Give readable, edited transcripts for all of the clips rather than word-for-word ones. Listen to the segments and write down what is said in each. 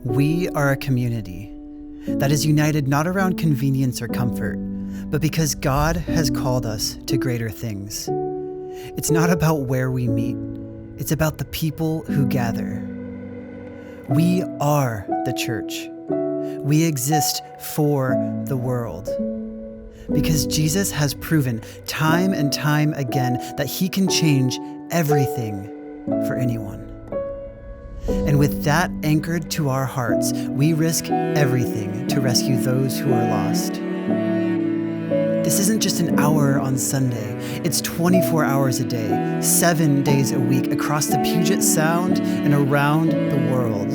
We are a community that is united not around convenience or comfort, but because God has called us to greater things. It's not about where we meet, it's about the people who gather. We are the church. We exist for the world. Because Jesus has proven time and time again that he can change everything for anyone. And with that anchored to our hearts, we risk everything to rescue those who are lost. This isn't just an hour on Sunday. It's 24 hours a day, 7 days a week, across the Puget Sound and around the world.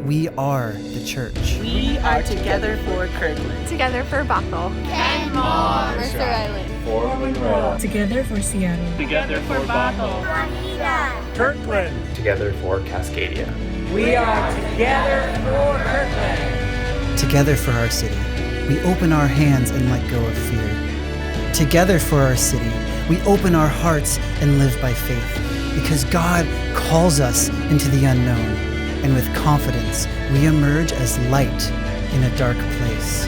We are the church. We are together for Kirkland. Together for Bothell. Kenmore. Mercer Island. For Monroe. Together for Seattle. Together for Bothell. Juanita. Kirkland. Together for Cascadia. We are together for Kirkland. Together for our city, we open our hands and let go of fear. Together for our city, we open our hearts and live by faith, because God calls us into the unknown, and with confidence, we emerge as light in a dark place.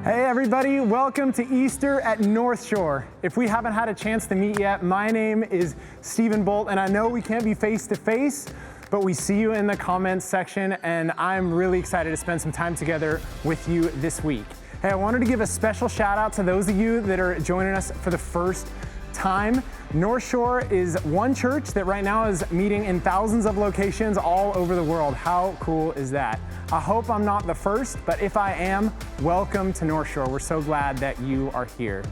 Hey everybody, welcome to Easter at Northshore. If we haven't had a chance to meet yet, my name is Stephen Bolt, and I know we can't be face to face, but we see you in the comments section, and I'm really excited to spend some time together with you this week. Hey, I wanted to give a special shout out to those of you that are joining us for the first time. Northshore is one church that right now is meeting in thousands of locations all over the world. How cool is that? I hope I'm not the first, but if I am, welcome to Northshore. We're so glad that you are here.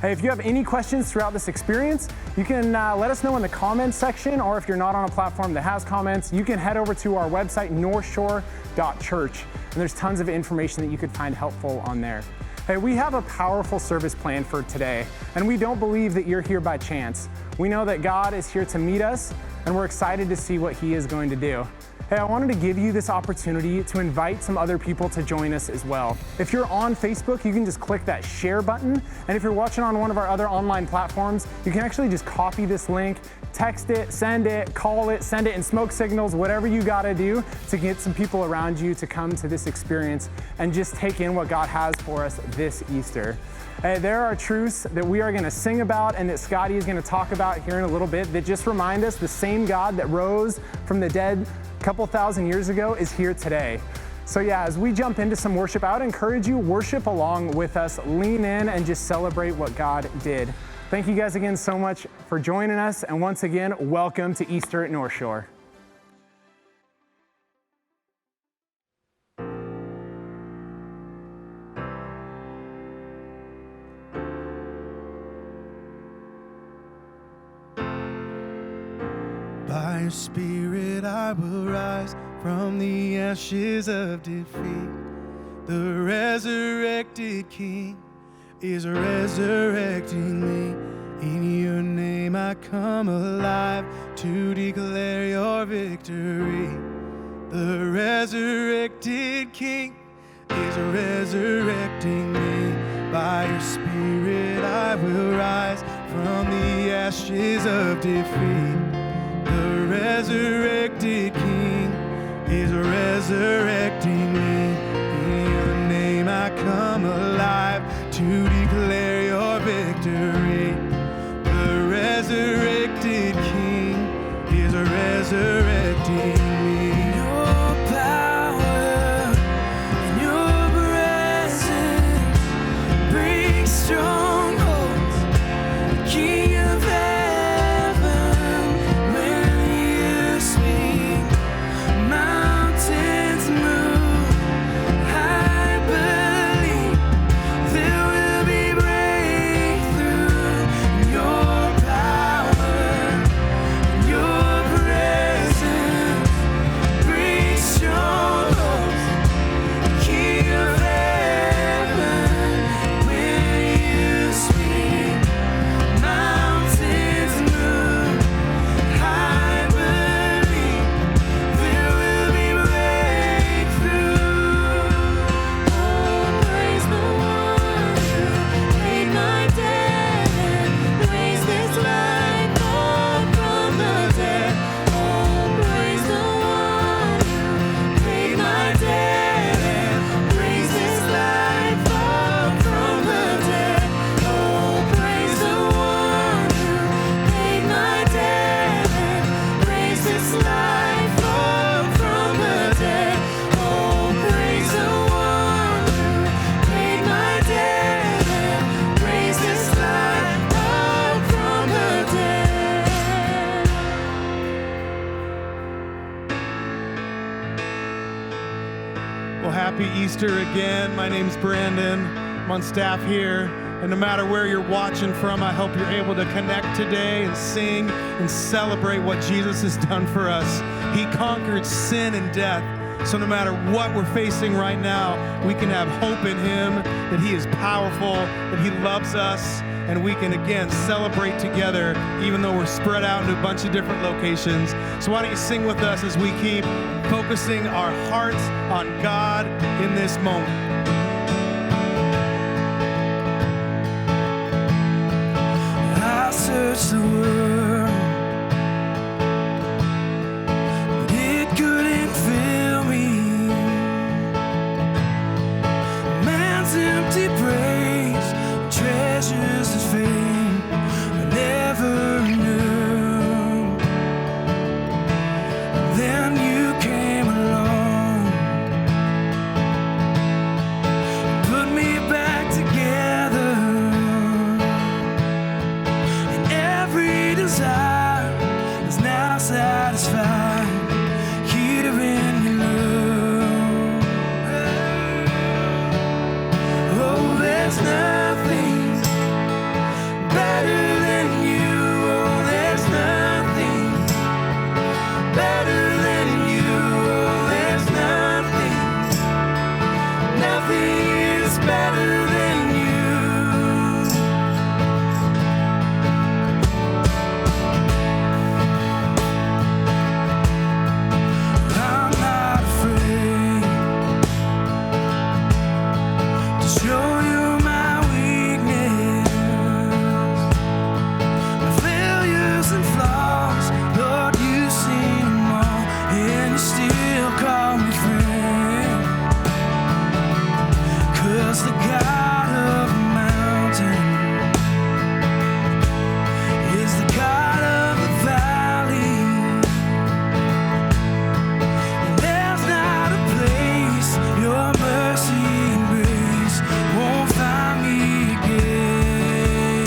Hey, if you have any questions throughout this experience, you can let us know in the comments section, or if you're not on a platform that has comments, you can head over to our website, northshore.church, and there's tons of information that you could find helpful on there. Hey, we have a powerful service planned for today, and we don't believe that you're here by chance. We know that God is here to meet us, and we're excited to see what He is going to do. Hey, I wanted to give you this opportunity to invite some other people to join us as well. If you're on Facebook, you can just click that share button. And if you're watching on one of our other online platforms, you can actually just copy this link, text it, send it, call it, send it in smoke signals, whatever you gotta do to get some people around you to come to this experience and just take in what God has for us this Easter. There are truths that we are going to sing about and that Scotty is going to talk about here in a little bit that just remind us the same God that rose from the dead a couple thousand years ago is here today. So yeah, as we jump into some worship, I would encourage you, worship along with us, lean in and just celebrate what God did. Thank you guys again so much for joining us. And once again, welcome to Easter at Northshore. By your Spirit I will rise from the ashes of defeat. The resurrected King is resurrecting me. In your name I come alive to declare your victory. The resurrected King is resurrecting me. By your Spirit I will rise from the ashes of defeat. The resurrected King is resurrecting me. In your name I come alive to declare your victory. The resurrected King is resurrecting me. Your power and your presence break strongholds. The King of Easter again. My name's Brandon. I'm on staff here. And no matter where you're watching from, I hope you're able to connect today and sing and celebrate what Jesus has done for us. He conquered sin and death. So no matter what we're facing right now, we can have hope in Him, that He is powerful, that He loves us, and we can again celebrate together even though we're spread out into a bunch of different locations. So why don't you sing with us as we keep focusing our hearts on God in this moment. I searched the world, but it couldn't fill me. Man's empty praise, treasures of fame I never knew. Then you came along, put me back together, and every desire is now satisfied here in your love. Oh, there's nothing was the God of the mountain, is the God of the valley. And there's not a place your mercy and grace won't find me again.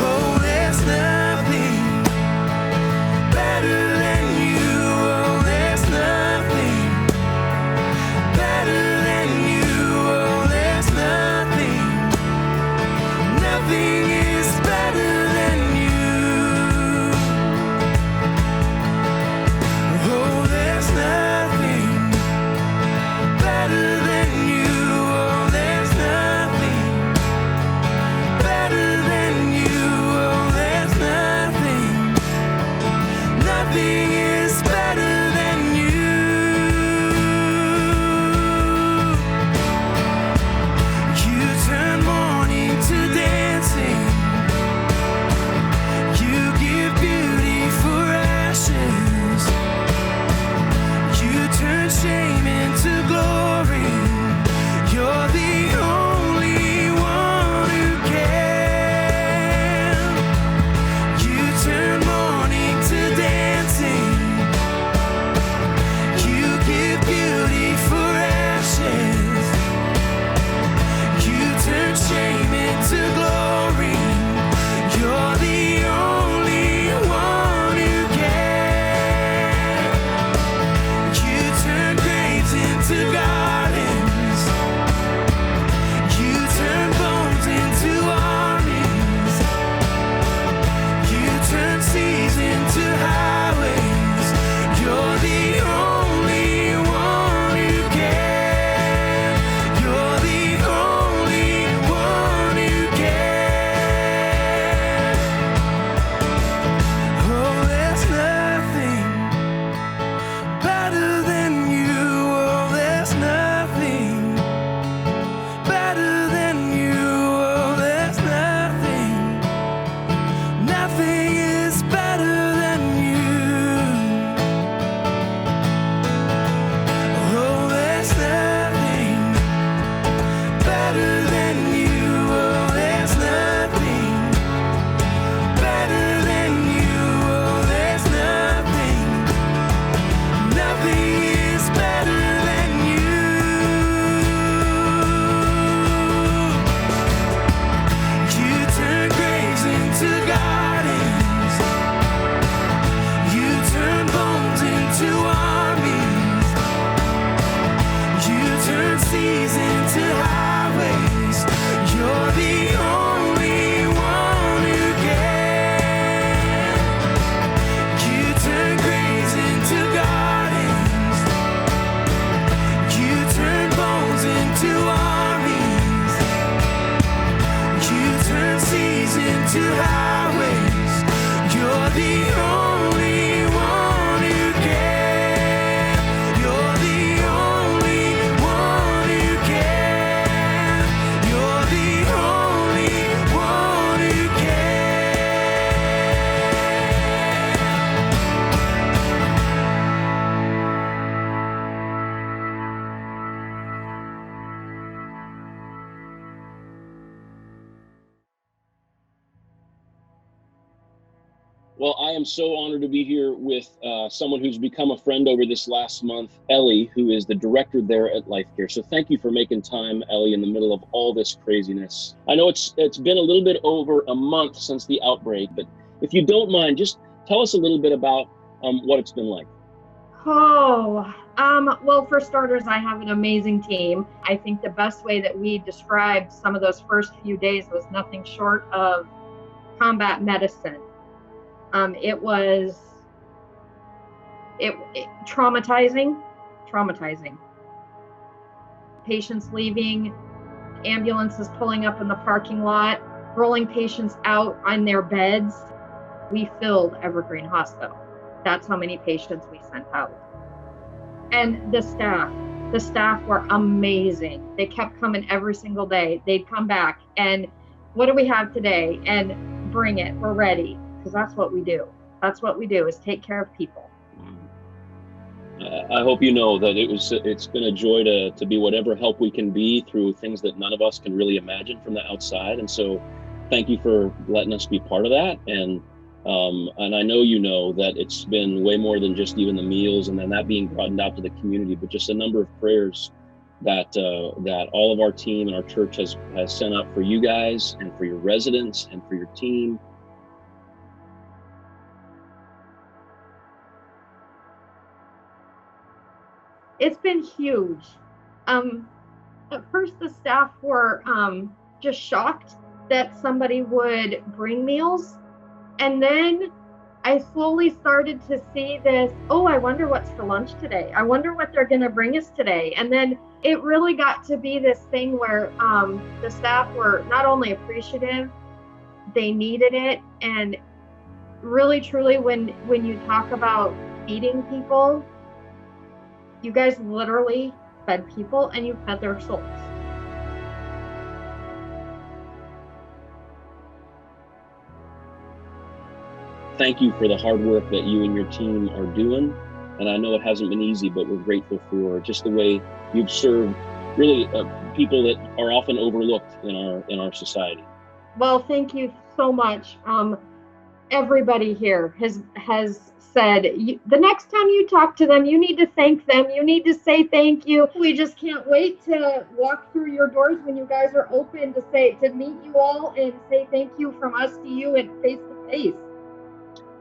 Oh, there's nothing better than you. Oh, there's nothing better than you. Oh, there's nothing. Nothing is better than you. Oh, there's nothing better than you. Oh, there's nothing better than you. Oh, there's nothing. Nothing is better than you. You turn mourning to dancing. You give beauty for ashes. You turn shame into glory. You're the only one who can. You turn mourning to dancing. You give beauty for ashes. You turn shame into glory. You're the only one who can. You turn graves into gardens. You turn bones into armies. You turn seas into highways. You're the only one who can. You're the only one who can. Oh, there's nothing better than you. Oh, there's nothing better than you. Oh, there's nothing. Nothing is better than you. Oh, there's nothing better than you. Oh, there's nothing better than you. Oh, there's nothing. Nothing is better than you. You turn graves into gardens. You turn bones into armies. You turn seas into highways. You're the only one who can. You turn graves into gardens. You turn bones into armies. You turn seas into highways. You're the only one who can. You're the only one who can. You're the only one who Well, I am so honored to be here with someone who's become a friend over this last month, Ellie, who is the director there at Life Care. So thank you for making time, Ellie, in the middle of all this craziness. I know it's been a little bit over a month since the outbreak, but if you don't mind, just tell us a little bit about what it's been like. Well, for starters, I have an amazing team. I think the best way that we described some of those first few days was nothing short of combat medicine. It was traumatizing. Patients leaving, ambulances pulling up in the parking lot, rolling patients out on their beds. We filled Evergreen Hospital. That's how many patients we sent out. And the staff were amazing. They kept coming every single day. They'd come back and what do we have today? And bring it, we're ready. Because that's what we do. That's what we do, is take care of people. I hope you know that it's been a joy to be whatever help we can be through things that none of us can really imagine from the outside. And so thank you for letting us be part of that. And I know you know that it's been way more than just even the meals and then that being broadened out to the community, but just a number of prayers that all of our team and our church has sent up for you guys and for your residents and for your team. It's been huge. At first, the staff were just shocked that somebody would bring meals. And then I slowly started to see this, oh, I wonder what's for lunch today. I wonder what they're going to bring us today. And then it really got to be this thing where the staff were not only appreciative, they needed it. And really, truly, when you talk about feeding people, you guys literally fed people and you fed their souls. Thank you for the hard work that you and your team are doing. And I know it hasn't been easy, but we're grateful for just the way you've served really people that are often overlooked in our society. Well, thank you so much. Everybody here has said, the next time you talk to them, you need to thank them. You need to say thank you. We just can't wait to walk through your doors when you guys are open to meet you all and say thank you from us to you and face to face.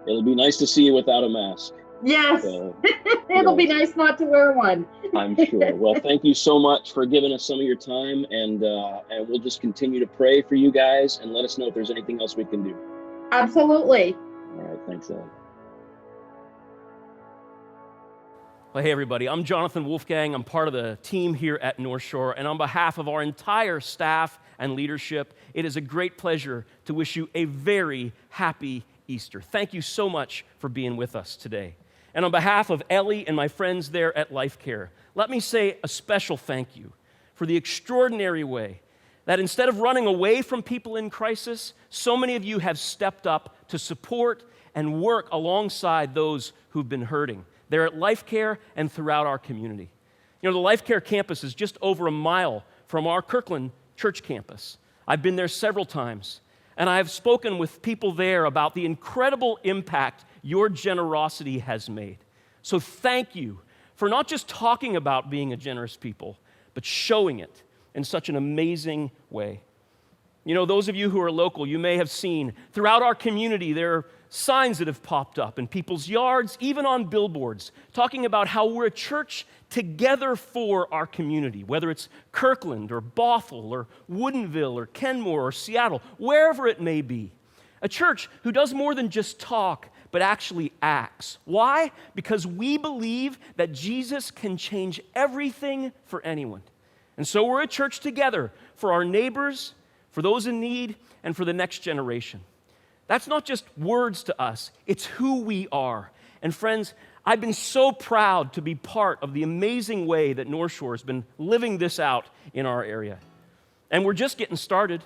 It'll be nice to see you without a mask. Yes, it'll be nice not to wear one. I'm sure. Well, thank you so much for giving us some of your time, and we'll just continue to pray for you guys and let us know if there's anything else we can do. Absolutely. All right, thanks, Ellen. Well, hey everybody, I'm Jonathan Wolfgang. I'm part of the team here at Northshore, and on behalf of our entire staff and leadership, it is a great pleasure to wish you a very happy Easter. Thank you so much for being with us today. And on behalf of Ellie and my friends there at Life Care, let me say a special thank you for the extraordinary way that instead of running away from people in crisis, so many of you have stepped up to support and work alongside those who've been hurting. They're at Life Care and throughout our community. You know, the Life Care campus is just over a mile from our Kirkland church campus. I've been there several times, and I've spoken with people there about the incredible impact your generosity has made. So thank you for not just talking about being a generous people, but showing it in such an amazing way. You know, those of you who are local, you may have seen throughout our community there are signs that have popped up in people's yards, even on billboards, talking about how we're a church together for our community, whether it's Kirkland or Bothell or Woodinville or Kenmore or Seattle, wherever it may be. A church who does more than just talk, but actually acts. Why? Because we believe that Jesus can change everything for anyone. And so we're a church together for our neighbors, for those in need, and for the next generation. That's not just words to us, it's who we are. And friends, I've been so proud to be part of the amazing way that Northshore has been living this out in our area. And we're just getting started.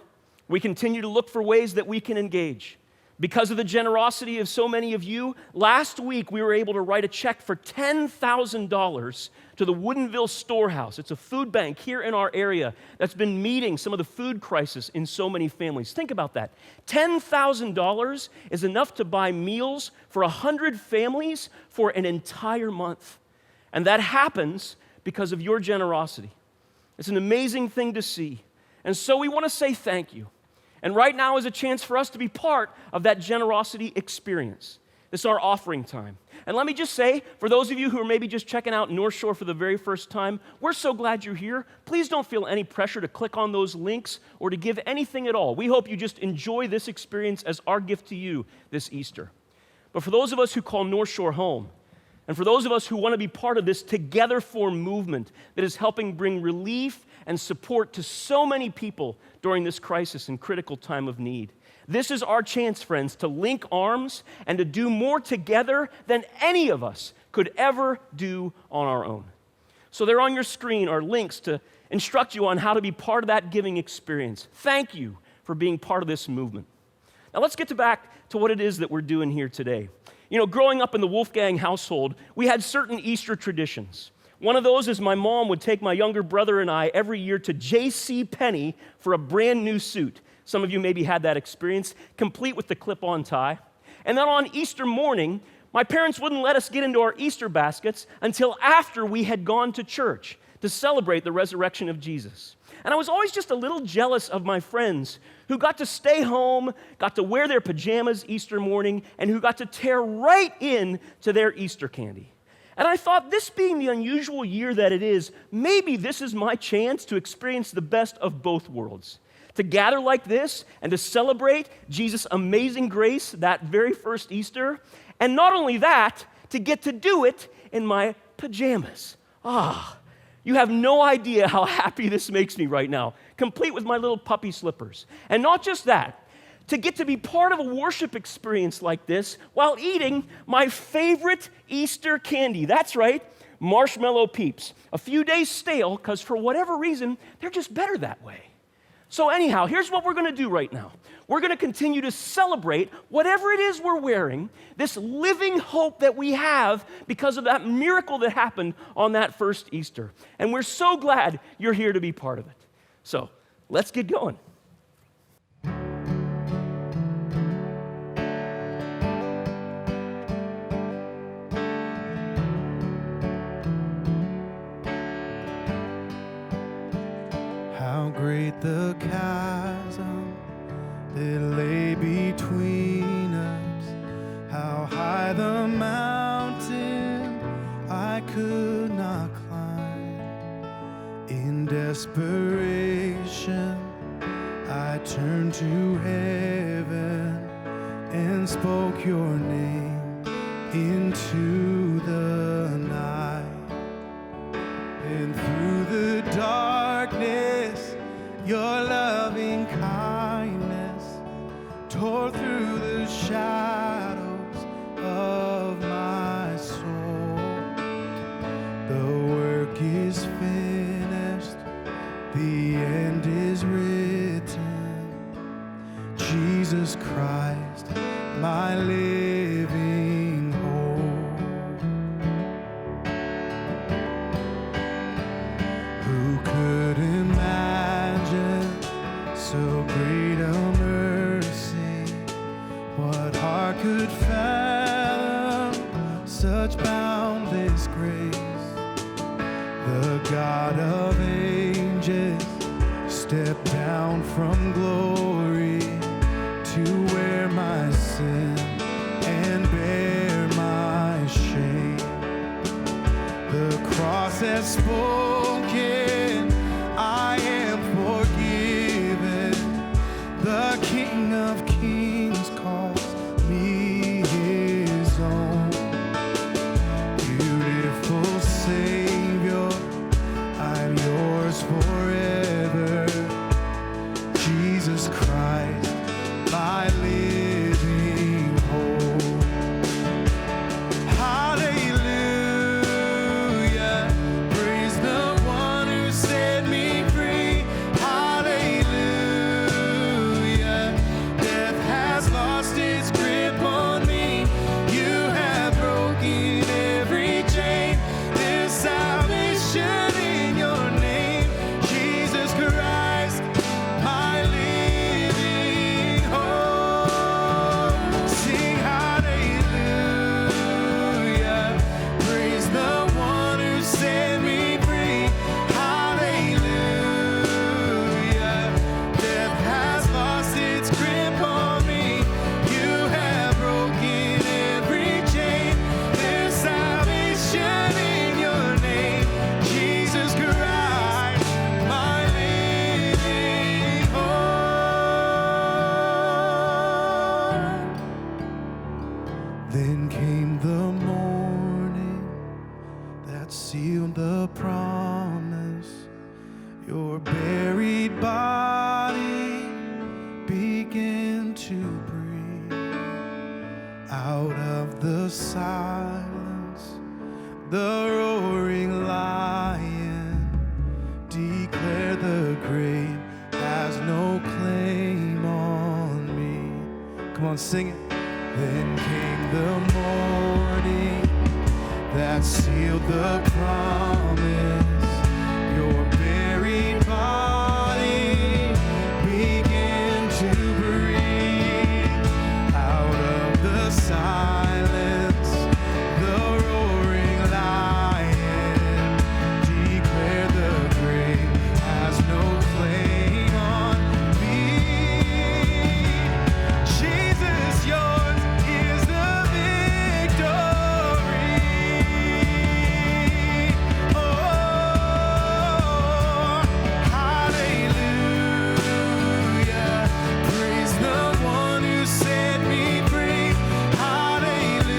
We continue to look for ways that we can engage. Because of the generosity of so many of you, last week we were able to write a check for $10,000 to the Woodinville Storehouse. It's a food bank here in our area that's been meeting some of the food crisis in so many families. Think about that. $10,000 is enough to buy meals for 100 families for an entire month. And that happens because of your generosity. It's an amazing thing to see. And so we want to say thank you. And right now is a chance for us to be part of that generosity experience. This is our offering time. And let me just say, for those of you who are maybe just checking out Northshore for the very first time, we're so glad you're here. Please don't feel any pressure to click on those links or to give anything at all. We hope you just enjoy this experience as our gift to you this Easter. But for those of us who call Northshore home, and for those of us who want to be part of this Together For movement that is helping bring relief and support to so many people during this crisis and critical time of need, this is our chance, friends, to link arms and to do more together than any of us could ever do on our own. So there on your screen are links to instruct you on how to be part of that giving experience. Thank you for being part of this movement. Now let's get back to what it is that we're doing here today. You know, growing up in the Wolfgang household, we had certain Easter traditions. One of those is my mom would take my younger brother and I every year to J.C. Penney for a brand new suit. Some of you maybe had that experience, complete with the clip-on tie. And then on Easter morning, my parents wouldn't let us get into our Easter baskets until after we had gone to church to celebrate the resurrection of Jesus. And I was always just a little jealous of my friends who got to stay home, got to wear their pajamas Easter morning, and who got to tear right in to their Easter candy. And I thought, this being the unusual year that it is, maybe this is my chance to experience the best of both worlds. To gather like this and to celebrate Jesus' amazing grace that very first Easter. And not only that, to get to do it in my pajamas. You have no idea how happy this makes me right now, complete with my little puppy slippers. And not just that, to get to be part of a worship experience like this while eating my favorite Easter candy. That's right, marshmallow Peeps. A few days stale, because for whatever reason, they're just better that way. So anyhow, here's what we're going to do right now. We're going to continue to celebrate whatever it is we're wearing, this living hope that we have because of that miracle that happened on that first Easter. And we're so glad you're here to be part of it. So let's get going. How great the chasm that lay between us, how high the mountain I could not climb. In desperation, I turned to heaven and spoke your name into the night. And through the darkness, your loving kindness tore through the shadows of my soul. The work is finished, the end is written. Jesus Christ, my living hope. Who could imagine so great a mercy? What heart could fathom such boundless grace? The God of ages stepped down from glory to wear my sin and bear my shame. The cross has spoken, I am forgiven. The King of Kings calls me his own. Beautiful Savior, I'm yours forever. Jesus Christ, my living hope. Hallelujah, praise the one who set me free. Hallelujah, death has lost its grip on me. You have broken every chain. There's salvation in your name, Jesus Christ, my living hope. Sing hallelujah, praise the one who set me free. Hallelujah, death has lost its grip on me. You have broken every chain. There's salvation in your name, Jesus Christ, my living hope. Then came the morning that sealed the promise. Your buried body began to breathe. Out of the silence, the roaring lion declared the grave has no claim on me. Come on, sing it. Then came the morning that sealed the promise. Your buried body began to breathe out of the silence. The roaring lion declared the grave has no claim on me. Jesus, yours is the victory. Oh, hallelujah. Praise the one who set me free. Hallelujah.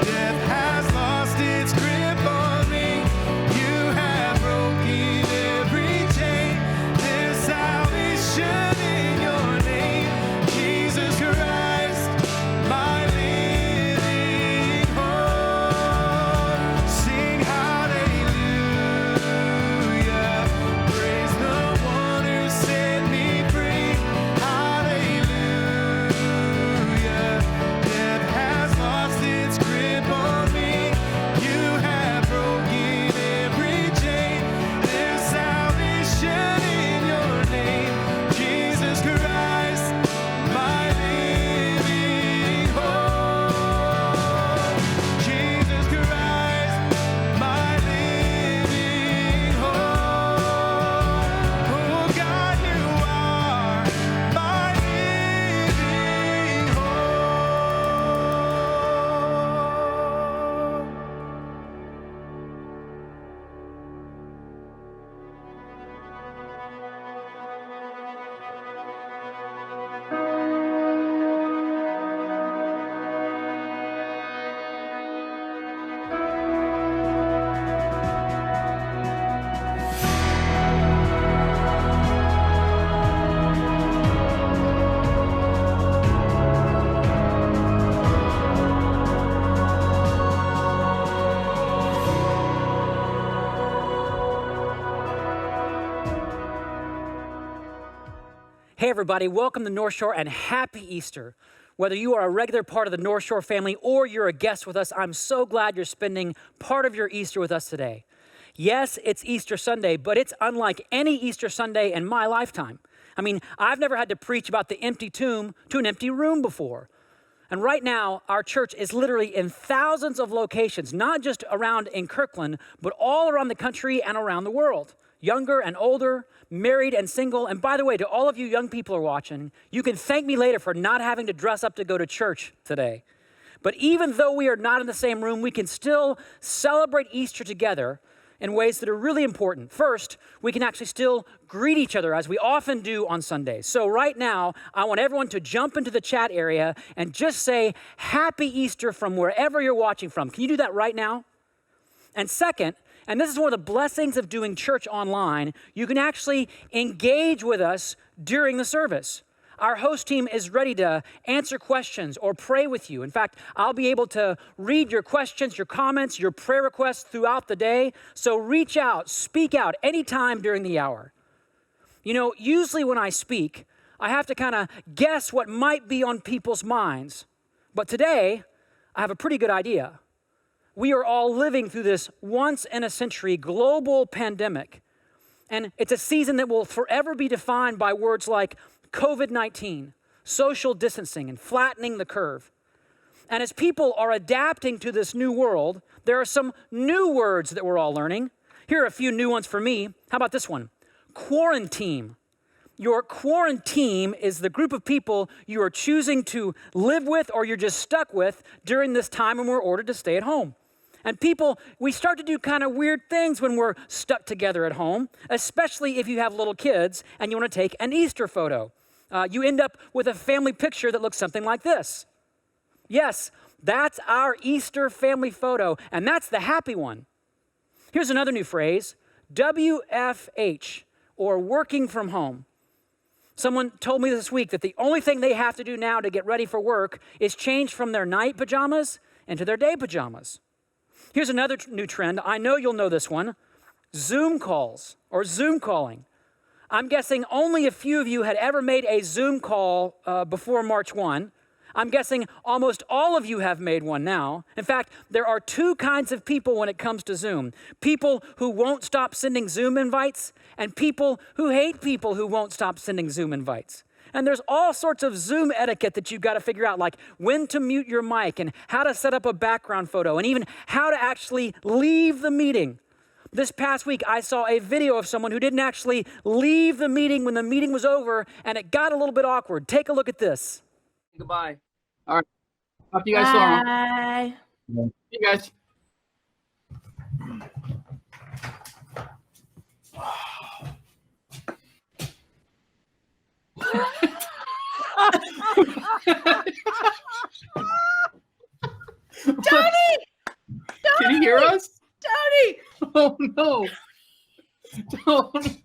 Death has lost its grip on me. You have broken every chain. There's salvation in your name, Jesus Christ, my living hope. Sing hallelujah. Praise the one who set me free. Hallelujah. Death has lost its grip on me. You have broken every chain. There's salvation in your name, Jesus Christ, my living hope. Jesus Christ, my living hope. Oh God, you are my living hope. Hey everybody, welcome to Northshore and happy Easter. Whether you are a regular part of the Northshore family or you're a guest with us, I'm so glad you're spending part of your Easter with us today. Yes, it's Easter Sunday, but it's unlike any Easter Sunday in my lifetime. I mean, I've never had to preach about the empty tomb to an empty room before. And right now, our church is literally in thousands of locations, not just around in Kirkland, but all around the country and around the world. Younger and older, married and single. And by the way, to all of you young people who are watching, you can thank me later for not having to dress up to go to church today. But even though we are not in the same room, we can still celebrate Easter together in ways that are really important. First, we can actually still greet each other as we often do on Sundays. So right now, I want everyone to jump into the chat area and just say, Happy Easter from wherever you're watching from. Can you do that right now? And second, and this is one of the blessings of doing church online, you can actually engage with us during the service. Our host team is ready to answer questions or pray with you. In fact, I'll be able to read your questions, your comments, your prayer requests throughout the day. So reach out, speak out anytime during the hour. You know, usually when I speak, I have to kind of guess what might be on people's minds. But today, I have a pretty good idea. We are all living through this once-in-a-century global pandemic. And it's a season that will forever be defined by words like COVID-19, social distancing, and flattening the curve. And as people are adapting to this new world, there are some new words that we're all learning. Here are a few new ones for me. How about this one? Quarantine. Your quarantine is the group of people you are choosing to live with or you're just stuck with during this time when we're ordered to stay at home. And people, we start to do kind of weird things when we're stuck together at home, especially if you have little kids and you want to take an Easter photo. You end up with a family picture that looks something like this. Yes, that's our Easter family photo, and that's the happy one. Here's another new phrase, WFH, or working from home. Someone told me this week that the only thing they have to do now to get ready for work is change from their night pajamas into their day pajamas. Here's another new trend. I know you'll know this one. Zoom calls or Zoom calling. I'm guessing only a few of you had ever made a Zoom call before March 1. I'm guessing almost all of you have made one now. In fact, there are two kinds of people when it comes to Zoom. People who won't stop sending Zoom invites and people who hate people who won't stop sending Zoom invites. And there's all sorts of Zoom etiquette that you've got to figure out, like when to mute your mic and how to set up a background photo and even how to actually leave the meeting. This past week, I saw a video of someone who didn't actually leave the meeting when the meeting was over, and it got a little bit awkward. Take a look at this. Goodbye. All right. Talk to you guys tomorrow. Bye. See you guys. Tony! Can you hear us? Tony! Oh no! Don't,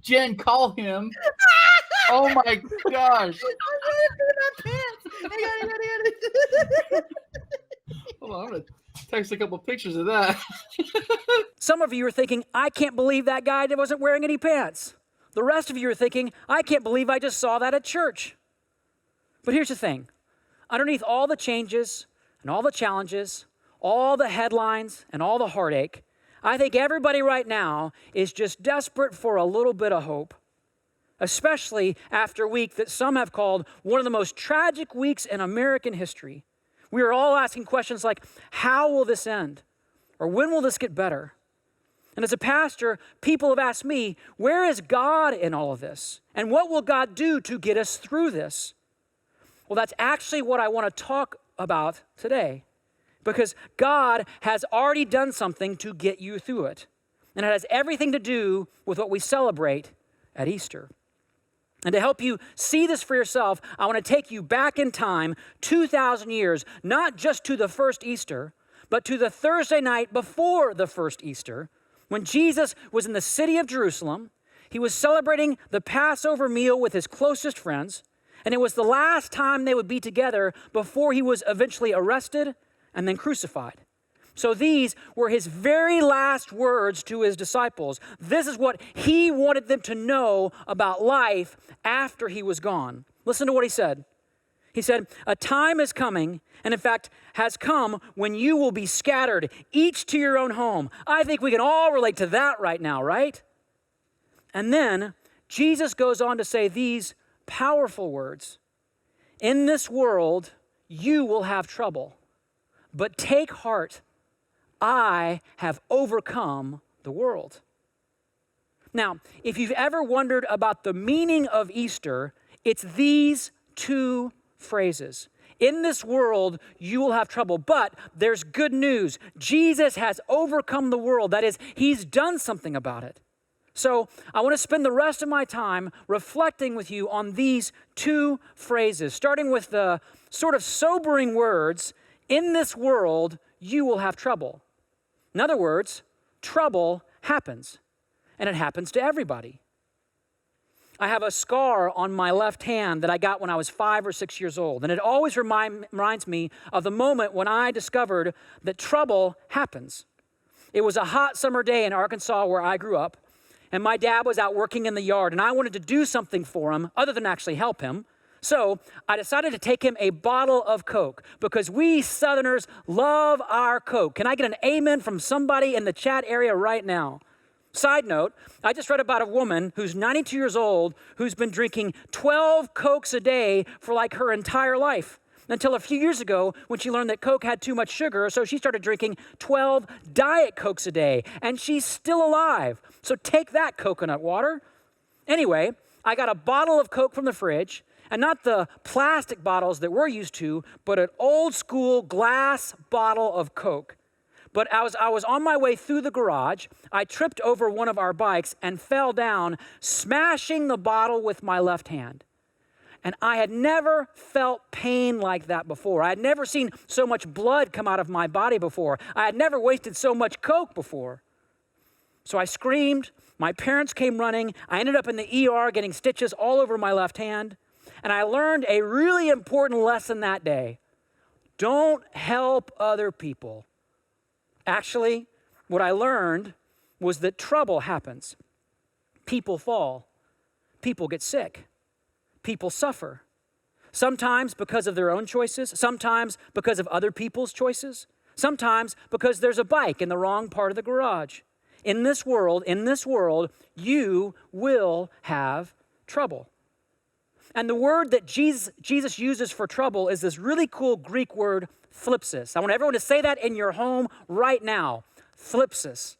Jen, call him. Oh my gosh! Hold on, I'm gonna text a couple pictures of that. Some of you are thinking, I can't believe that guy wasn't wearing any pants. The rest of you are thinking, I can't believe I just saw that at church. But here's the thing. Underneath all the changes and all the challenges, all the headlines and all the heartache, I think everybody right now is just desperate for a little bit of hope, especially after a week that some have called one of the most tragic weeks in American history. We are all asking questions like, how will this end? Or when will this get better? And as a pastor, people have asked me, where is God in all of this? And what will God do to get us through this? Well, that's actually what I want to talk about today, because God has already done something to get you through it. And it has everything to do with what we celebrate at Easter. And to help you see this for yourself, I want to take you back in time 2,000 years, not just to the first Easter, but to the Thursday night before the first Easter, when Jesus was in the city of Jerusalem. He was celebrating the Passover meal with his closest friends, and it was the last time they would be together before he was eventually arrested and then crucified. So these were his very last words to his disciples. This is what he wanted them to know about life after he was gone. Listen to what he said. He said, a time is coming, and in fact has come, when you will be scattered, each to your own home. I think we can all relate to that right now, right? And then Jesus goes on to say these powerful words. In this world, you will have trouble, but take heart. I have overcome the world. Now, if you've ever wondered about the meaning of Easter, it's these two phrases. In this world, you will have trouble, but there's good news. Jesus has overcome the world. That is, he's done something about it. So I want to spend the rest of my time reflecting with you on these two phrases, starting with the sort of sobering words, in this world, you will have trouble. In other words, trouble happens, and it happens to everybody. I have a scar on my left hand that I got when I was 5 or 6 years old, and it always reminds me of the moment when I discovered that trouble happens. It was a hot summer day in Arkansas where I grew up, and my dad was out working in the yard, and I wanted to do something for him other than actually help him. So I decided to take him a bottle of Coke, because we Southerners love our Coke. Can I get an amen from somebody in the chat area right now? Side note, I just read about a woman who's 92 years old who's been drinking 12 Cokes a day for like her entire life, until a few years ago when she learned that Coke had too much sugar, so she started drinking 12 Diet Cokes a day, and she's still alive. So take that, coconut water. Anyway, I got a bottle of Coke from the fridge, and not the plastic bottles that we're used to, but an old school glass bottle of Coke. But as I was on my way through the garage, I tripped over one of our bikes and fell down, smashing the bottle with my left hand. And I had never felt pain like that before. I had never seen so much blood come out of my body before. I had never wasted so much Coke before. So I screamed. My parents came running. I ended up in the ER getting stitches all over my left hand. And I learned a really important lesson that day. Don't help other people. Actually, what I learned was that trouble happens. People fall. people get sick. People suffer. Sometimes because of their own choices, sometimes because of other people's choices, sometimes because there's a bike in the wrong part of the garage. In this world, you will have trouble. And the word that Jesus uses for trouble is this really cool Greek word, thlipsis. I want everyone to say that in your home right now, thlipsis.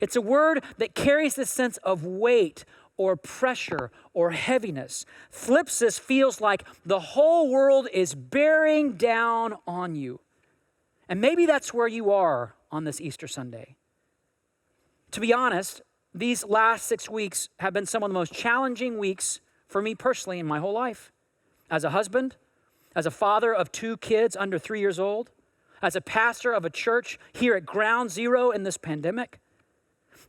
It's a word that carries this sense of weight or pressure or heaviness. Thlipsis feels like the whole world is bearing down on you. And maybe that's where you are on this Easter Sunday. To be honest, these last 6 weeks have been some of the most challenging weeks for me personally in my whole life. As a husband, as a father of 2 kids under 3 years old, as a pastor of a church here at Ground Zero in this pandemic.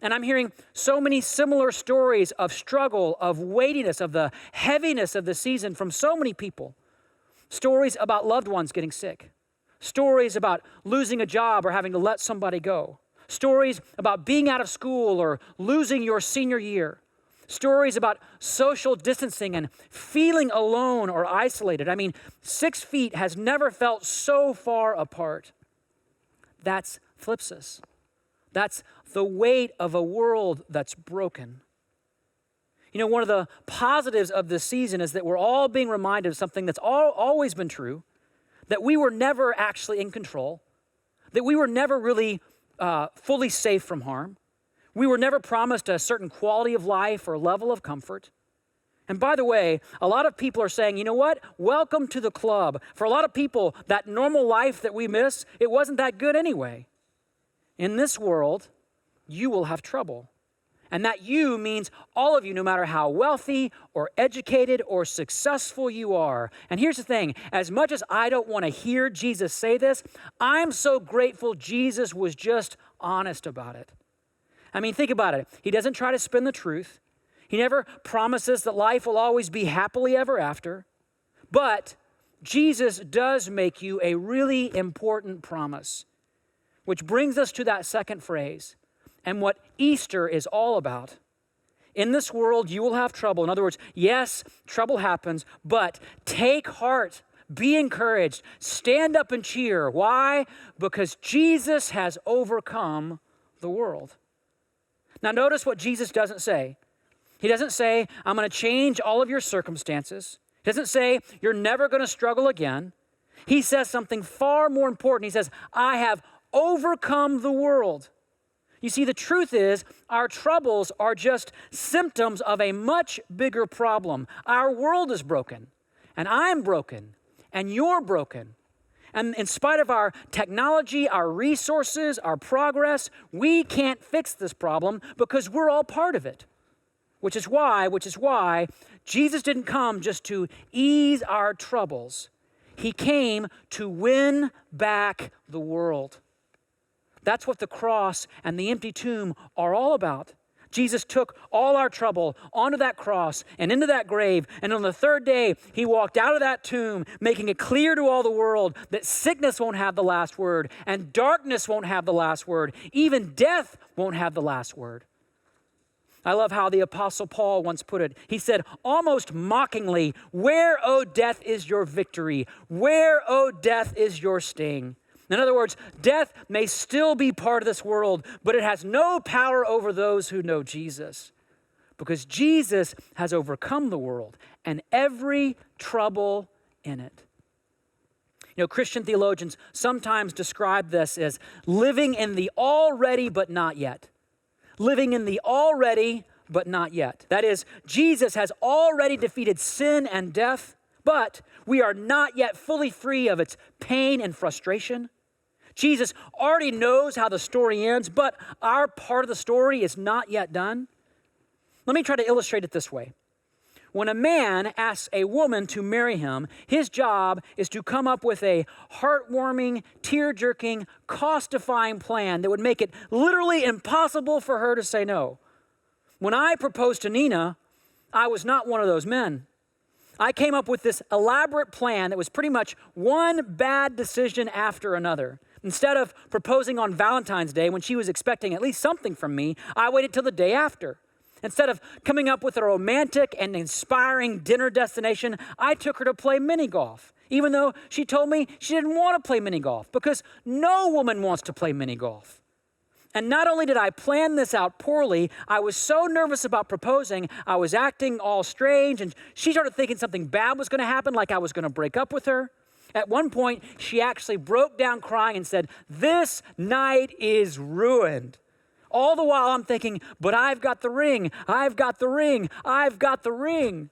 And I'm hearing so many similar stories of struggle, of weightiness, of the heaviness of the season from so many people. Stories about loved ones getting sick. Stories about losing a job or having to let somebody go. Stories about being out of school or losing your senior year. Stories about social distancing and feeling alone or isolated. I mean, 6 feet has never felt so far apart. That's thlipsis. That's the weight of a world that's broken. You know, one of the positives of this season is that we're all being reminded of something that's always been true, that we were never actually in control, that we were never really fully safe from harm. We were never promised a certain quality of life or level of comfort. And by the way, a lot of people are saying, you know what? Welcome to the club. For a lot of people, that normal life that we miss, it wasn't that good anyway. In this world, you will have trouble. And that you means all of you, no matter how wealthy or educated or successful you are. And here's the thing, as much as I don't want to hear Jesus say this, I'm so grateful Jesus was just honest about it. I mean, think about it. He doesn't try to spin the truth. He never promises that life will always be happily ever after. But Jesus does make you a really important promise, which brings us to that second phrase and what Easter is all about. In this world, you will have trouble. In other words, yes, trouble happens, but take heart, be encouraged, stand up and cheer. Why? Because Jesus has overcome the world. Now, notice what Jesus doesn't say. He doesn't say, I'm going to change all of your circumstances. He doesn't say, you're never going to struggle again. He says something far more important. He says, I have overcome the world. You see, the truth is, our troubles are just symptoms of a much bigger problem. Our world is broken, and I'm broken, and you're broken. And in spite of our technology, our resources, our progress, we can't fix this problem because we're all part of it. Which is why Jesus didn't come just to ease our troubles. He came to win back the world. That's what the cross and the empty tomb are all about. Jesus took all our trouble onto that cross and into that grave. And on the third day, he walked out of that tomb, making it clear to all the world that sickness won't have the last word and darkness won't have the last word. Even death won't have the last word. I love how the Apostle Paul once put it. He said, almost mockingly, where, O death, is your victory? Where, O death, is your sting? In other words, death may still be part of this world, but it has no power over those who know Jesus, because Jesus has overcome the world and every trouble in it. You know, Christian theologians sometimes describe this as living in the already but not yet. Living in the already but not yet. That is, Jesus has already defeated sin and death, but we are not yet fully free of its pain and frustration. Jesus already knows how the story ends, but our part of the story is not yet done. Let me try to illustrate it this way. When a man asks a woman to marry him, his job is to come up with a heartwarming, tear-jerking, cost-defying plan that would make it literally impossible for her to say no. When I proposed to Nina, I was not one of those men. I came up with this elaborate plan that was pretty much one bad decision after another. Instead of proposing on Valentine's Day when she was expecting at least something from me, I waited till the day after. Instead of coming up with a romantic and inspiring dinner destination, I took her to play mini golf, even though she told me she didn't want to play mini golf, because no woman wants to play mini golf. And not only did I plan this out poorly, I was so nervous about proposing, I was acting all strange, and she started thinking something bad was going to happen, like I was going to break up with her. At one point, she actually broke down crying and said, "This night is ruined." All the while I'm thinking, but I've got the ring, I've got the ring, I've got the ring.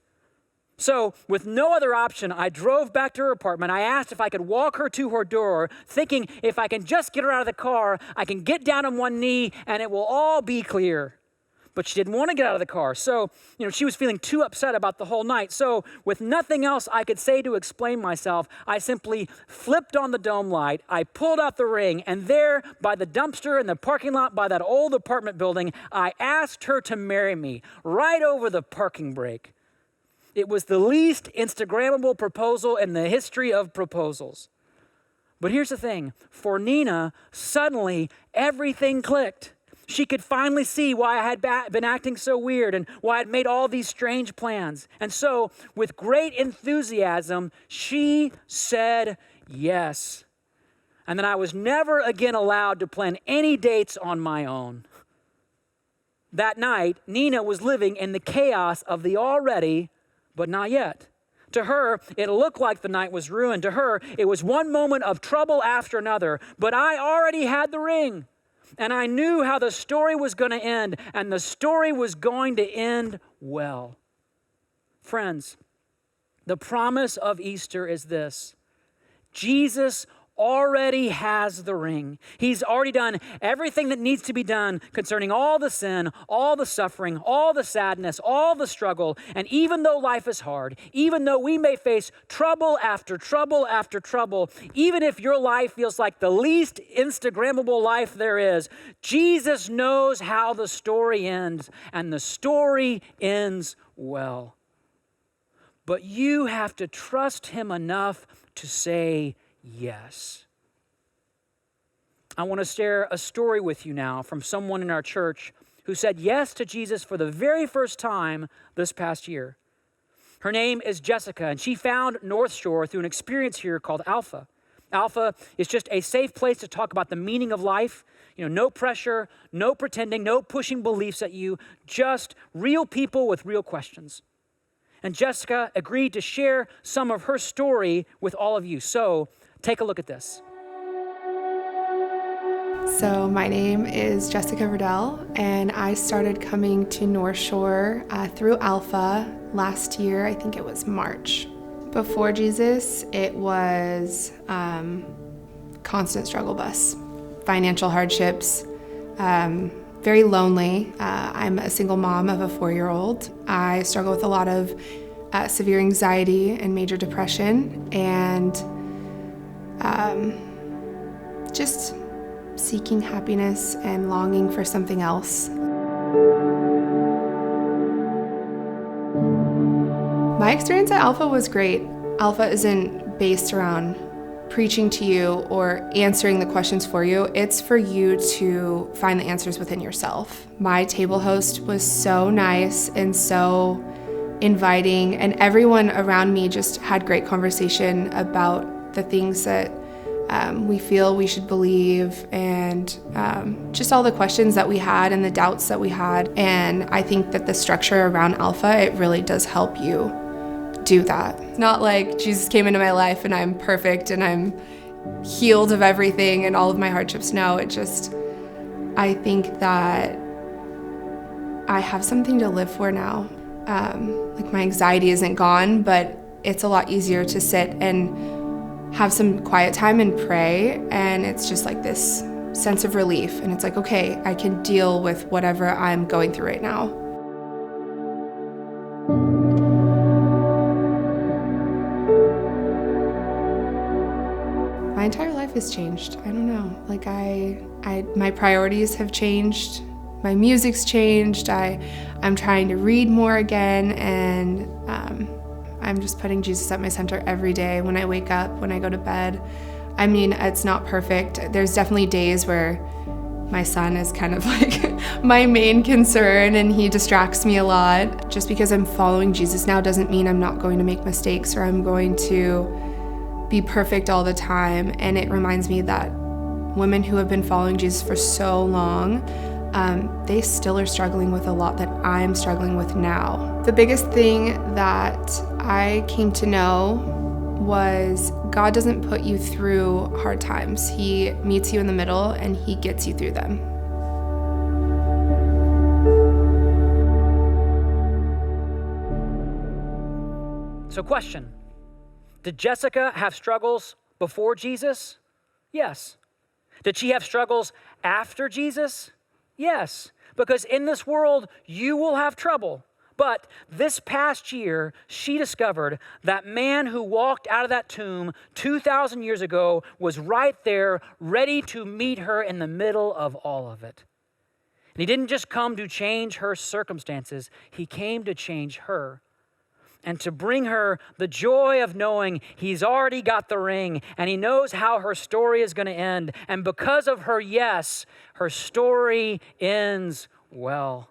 So with no other option, I drove back to her apartment. I asked if I could walk her to her door, thinking if I can just get her out of the car, I can get down on one knee and it will all be clear. But she didn't want to get out of the car. So, she was feeling too upset about the whole night. So with nothing else I could say to explain myself, I simply flipped on the dome light. I pulled out the ring, and there by the dumpster in the parking lot by that old apartment building, I asked her to marry me right over the parking brake. It was the least Instagrammable proposal in the history of proposals. But here's the thing. For Nina, suddenly everything clicked. She could finally see why I had been acting so weird and why I'd made all these strange plans. And so, with great enthusiasm, she said yes. And then I was never again allowed to plan any dates on my own. That night, Nina was living in the chaos of the already, but not yet. To her, it looked like the night was ruined. To her, it was one moment of trouble after another. But I already had the ring. And I knew how the story was going to end, and the story was going to end well. Friends, the promise of Easter is this: Jesus already has the ring. He's already done everything that needs to be done concerning all the sin, all the suffering, all the sadness, all the struggle. And even though life is hard, even though we may face trouble after trouble after trouble, even if your life feels like the least Instagrammable life there is, Jesus knows how the story ends, and the story ends well. But you have to trust him enough to say yes. I want to share a story with you now from someone in our church who said yes to Jesus for the very first time this past year. Her name is Jessica, and she found Northshore through an experience here called Alpha. Alpha is just a safe place to talk about the meaning of life. No pressure, no pretending, no pushing beliefs at you, just real people with real questions. And Jessica agreed to share some of her story with all of you. So take a look at this. So my name is Jessica Riddell, and I started coming to Northshore through Alpha last year. I think it was March. Before Jesus, it was constant struggle bus, financial hardships, very lonely. I'm a single mom of a 4-year-old. I struggle with a lot of severe anxiety and major depression, and just seeking happiness and longing for something else. My experience at Alpha was great. Alpha isn't based around preaching to you or answering the questions for you. It's for you to find the answers within yourself. My table host was so nice and so inviting, and everyone around me just had great conversation about the things that we feel we should believe, and just all the questions that we had and the doubts that we had. And I think that the structure around Alpha, it really does help you do that. It's not like Jesus came into my life and I'm perfect and I'm healed of everything and all of my hardships. No, I think that I have something to live for now. Like my anxiety isn't gone, but it's a lot easier to sit and have some quiet time and pray, and it's just like this sense of relief, and it's like, okay, I can deal with whatever I'm going through right now. My entire life has changed. I don't know, like my priorities have changed. My music's changed. I'm trying to read more again, and I'm just putting Jesus at my center every day when I wake up, when I go to bed. It's not perfect. There's definitely days where my son is kind of like my main concern, and he distracts me a lot. Just because I'm following Jesus now doesn't mean I'm not going to make mistakes or I'm going to be perfect all the time. And it reminds me that women who have been following Jesus for so long, they still are struggling with a lot that I'm struggling with now. The biggest thing that I came to know was God doesn't put you through hard times. He meets you in the middle and he gets you through them. So question, did Jessica have struggles before Jesus? Yes. Did she have struggles after Jesus? Yes, because in this world, you will have trouble. But this past year, she discovered that man who walked out of that tomb 2,000 years ago was right there, ready to meet her in the middle of all of it. And he didn't just come to change her circumstances, he came to change her and to bring her the joy of knowing he's already got the ring and he knows how her story is going to end. And because of her yes, her story ends well.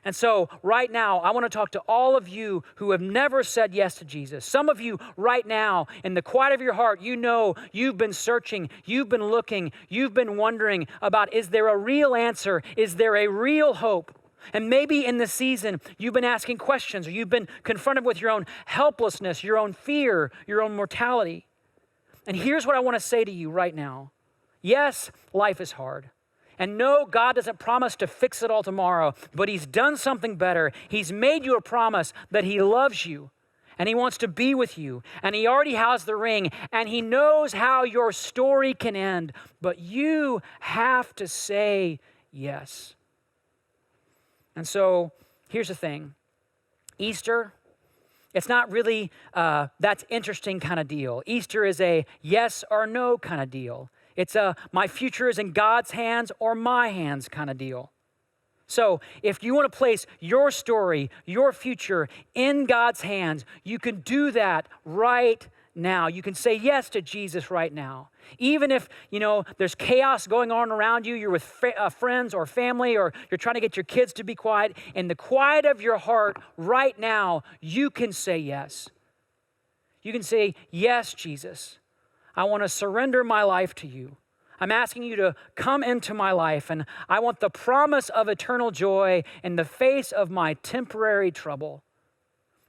And so right now, I want to talk to all of you who have never said yes to Jesus. Some of you right now, in the quiet of your heart, you know you've been searching, you've been looking, you've been wondering about, is there a real answer? Is there a real hope? And maybe in this season, you've been asking questions or you've been confronted with your own helplessness, your own fear, your own mortality. And here's what I want to say to you right now. Yes, life is hard. And no, God doesn't promise to fix it all tomorrow, but he's done something better. He's made you a promise that he loves you and he wants to be with you. And he already has the ring and he knows how your story can end, but you have to say yes. And so here's the thing. Easter, it's not really that's interesting kind of deal. Easter is a yes or no kind of deal. It's a my future is in God's hands or my hands kind of deal. So if you want to place your story, your future in God's hands, you can do that right now. You can say yes to Jesus right now. Even if, there's chaos going on around you, you're with friends or family, or you're trying to get your kids to be quiet, in the quiet of your heart right now, you can say yes. You can say, yes, Jesus, I want to surrender my life to you. I'm asking you to come into my life, and I want the promise of eternal joy in the face of my temporary trouble.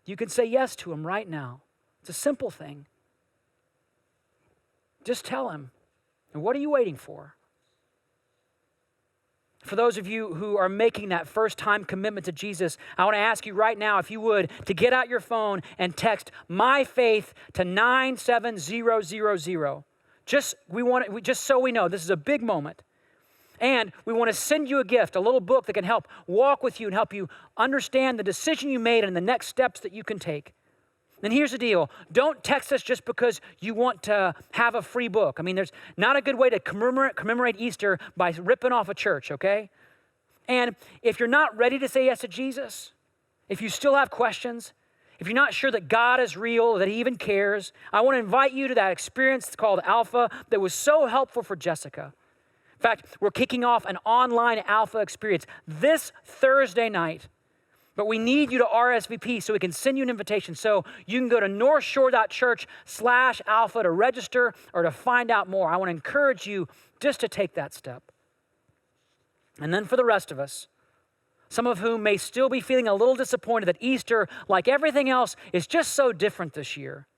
You can say yes to him right now. It's a simple thing. Just tell him. And what are you waiting for? For those of you who are making that first-time commitment to Jesus, I want to ask you right now, if you would, to get out your phone and text My Faith to 97000. Just so we know, this is a big moment. And we want to send you a gift, a little book that can help walk with you and help you understand the decision you made and the next steps that you can take. And here's the deal. Don't text us just because you want to have a free book. I mean, there's not a good way to commemorate Easter by ripping off a church, okay? And if you're not ready to say yes to Jesus, if you still have questions, if you're not sure that God is real, that he even cares, I want to invite you to that experience called Alpha that was so helpful for Jessica. In fact, we're kicking off an online Alpha experience this Thursday night. But we need you to RSVP so we can send you an invitation. So you can go to northshore.church/alpha to register or to find out more. I want to encourage you just to take that step. And then for the rest of us, some of whom may still be feeling a little disappointed that Easter, like everything else, is just so different this year.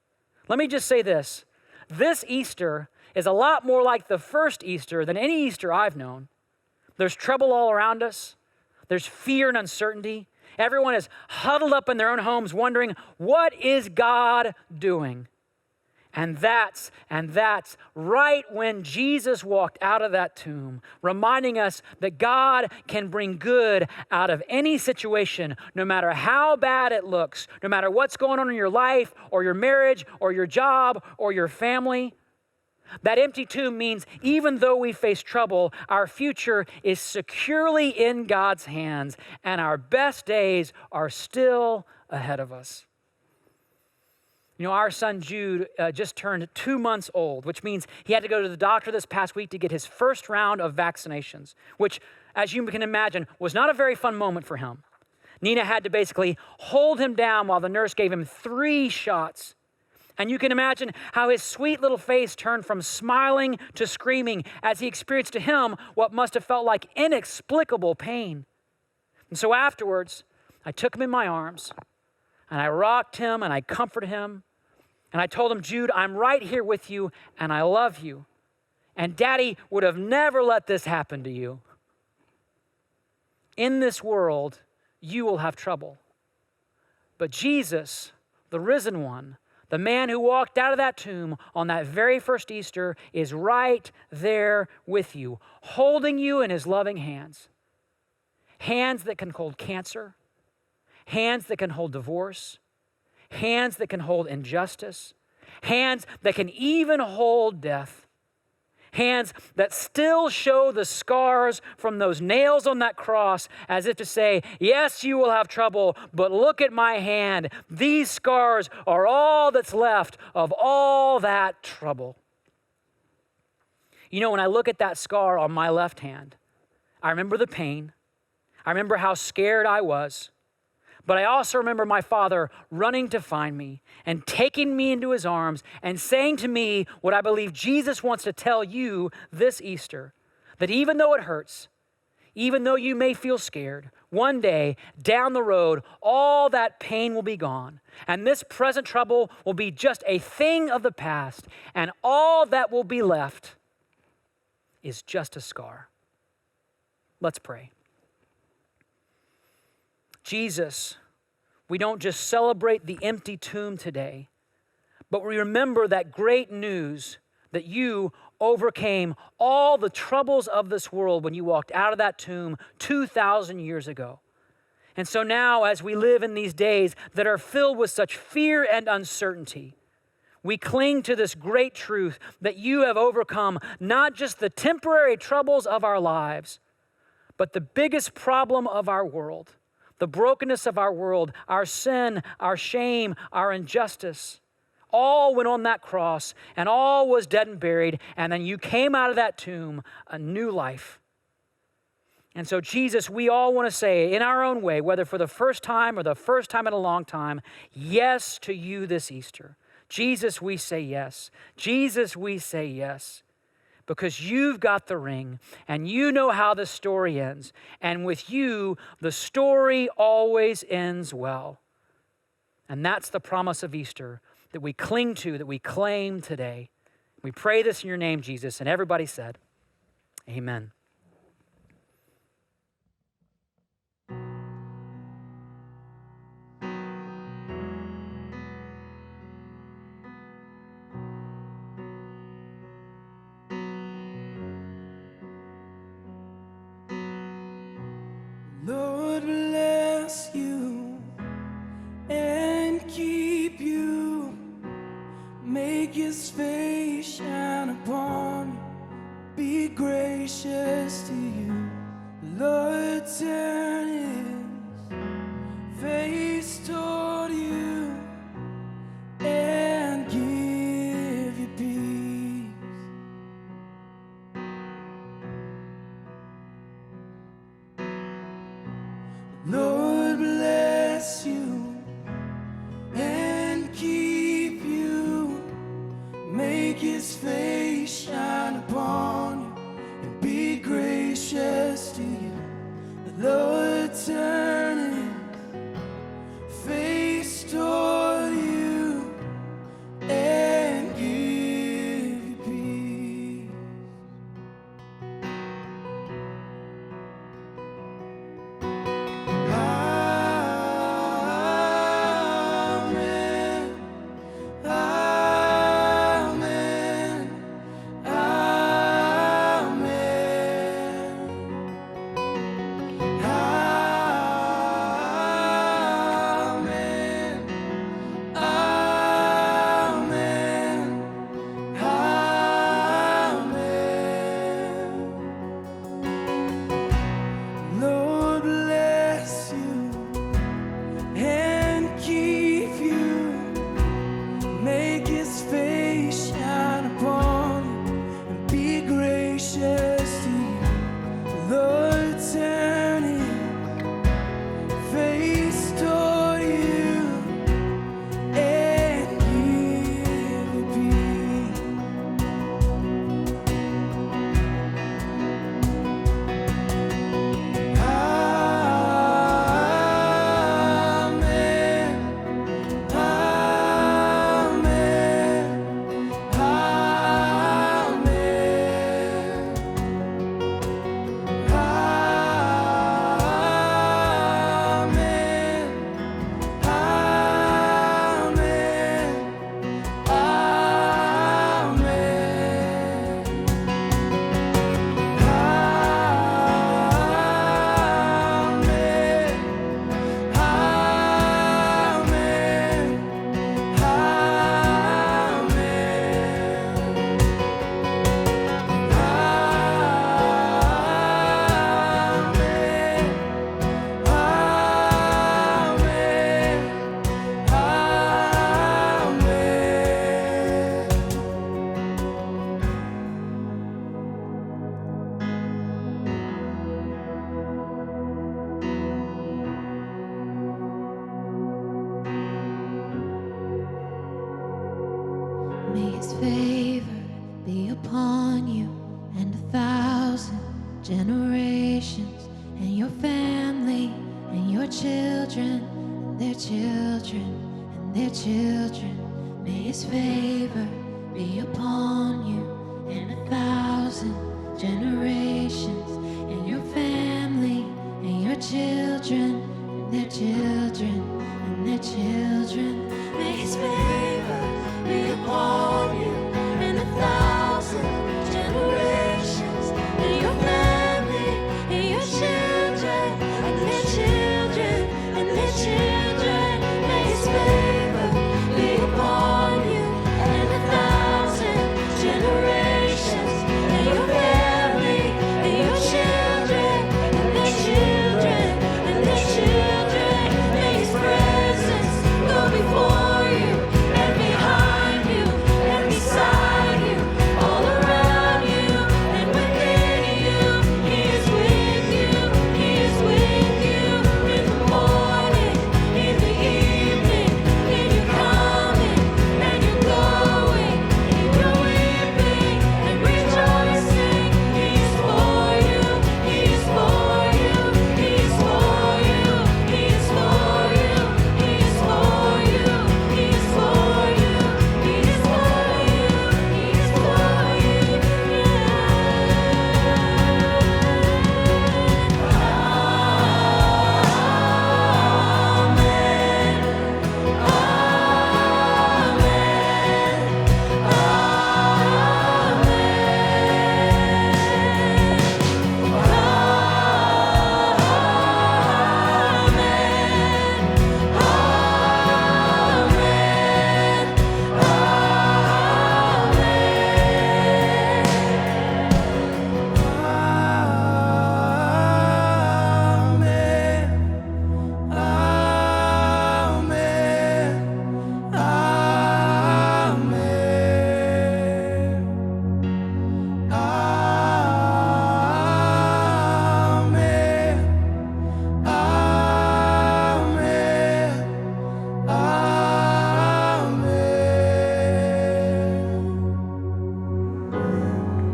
Let me just say this. This Easter is a lot more like the first Easter than any Easter I've known. There's trouble all around us. There's fear and uncertainty. Everyone is huddled up in their own homes wondering, what is God doing? And that's right when Jesus walked out of that tomb, reminding us that God can bring good out of any situation, no matter how bad it looks, no matter what's going on in your life or your marriage or your job or your family. That empty tomb means even though we face trouble, our future is securely in God's hands and our best days are still ahead of us. Our son Jude just turned 2 months old, which means he had to go to the doctor this past week to get his first round of vaccinations, which as you can imagine, was not a very fun moment for him. Nina had to basically hold him down while the nurse gave him 3 shots. And you can imagine how his sweet little face turned from smiling to screaming as he experienced to him what must have felt like inexplicable pain. And so afterwards, I took him in my arms, and I rocked him, and I comforted him, and I told him, Jude, I'm right here with you, and I love you. And Daddy would have never let this happen to you. In this world, you will have trouble. But Jesus, the risen one, the man who walked out of that tomb on that very first Easter, is right there with you, holding you in his loving hands. Hands that can hold cancer, hands that can hold divorce, hands that can hold injustice, hands that can even hold death. Hands that still show the scars from those nails on that cross, as if to say, yes, you will have trouble, but look at my hand. These scars are all that's left of all that trouble. You know, when I look at that scar on my left hand, I remember the pain. I remember how scared I was. But I also remember my father running to find me and taking me into his arms and saying to me what I believe Jesus wants to tell you this Easter, that even though it hurts, even though you may feel scared, one day down the road, all that pain will be gone. And this present trouble will be just a thing of the past. And all that will be left is just a scar. Let's pray. Jesus, we don't just celebrate the empty tomb today, but we remember that great news that you overcame all the troubles of this world when you walked out of that tomb 2,000 years ago. And so now, as we live in these days that are filled with such fear and uncertainty, we cling to this great truth that you have overcome not just the temporary troubles of our lives, but the biggest problem of our world, the brokenness of our world, our sin, our shame, our injustice, all went on that cross and all was dead and buried. And then you came out of that tomb a new life. And so, Jesus, we all want to say in our own way, whether for the first time or the first time in a long time, yes to you this Easter. Jesus, we say yes. Jesus, we say yes. Because you've got the ring and you know how the story ends. And with you, the story always ends well. And that's the promise of Easter that we cling to, that we claim today. We pray this in your name, Jesus. And everybody said, amen. Lord bless you and keep you, make his face shine upon you, be gracious to you. Lord turn his face toward you and give you peace. Lord bless you and keep you, make his face shine upon you and be gracious to you. The Lord turn his face toward you and give you peace. children, and their children, and their children. May his favor be upon you and 1,000 generations, and your family, and your children, and their children, and their children. May his favor be upon you and 1,000 generations, and your family, and your children, and their children, and their children. May his favor be upon you and 1,000 generations, and your family, and your children, and their children, and their children. May his presence go before you and behind you and beside you, all around you and within you. He is with you, he is with you in the morning, in the evening, in your coming and your going, in your weeping and rejoicing. He is for you, he is for you, he is for you, he is for you, he is for you, he is for you, he is for you, he is for you.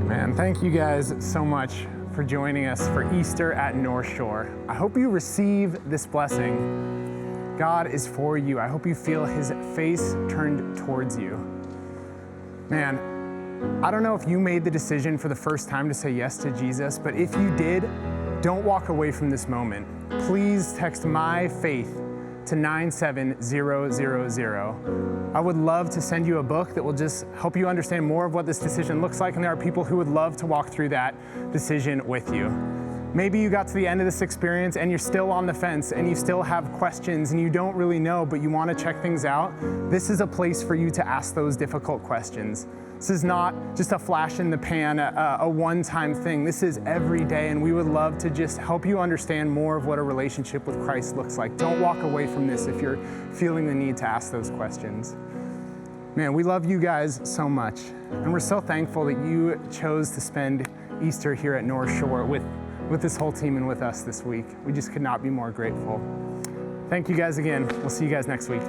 Man, thank you guys so much for joining us for Easter at Northshore. I hope you receive this blessing. God is for you. I hope you feel his face turned towards you. Man, I don't know if you made the decision for the first time to say yes to Jesus, but if you did, don't walk away from this moment. Please text My Faith to 97000. I would love to send you a book that will just help you understand more of what this decision looks like, and there are people who would love to walk through that decision with you. Maybe you got to the end of this experience and you're still on the fence and you still have questions and you don't really know, but you want to check things out. This is a place for you to ask those difficult questions. This is not just a flash in the pan, a one-time thing. This is every day, and we would love to just help you understand more of what a relationship with Christ looks like. Don't walk away from this if you're feeling the need to ask those questions. Man, we love you guys so much, and we're so thankful that you chose to spend Easter here at Northshore with this whole team and with us this week. We just could not be more grateful. Thank you guys again. We'll see you guys next week.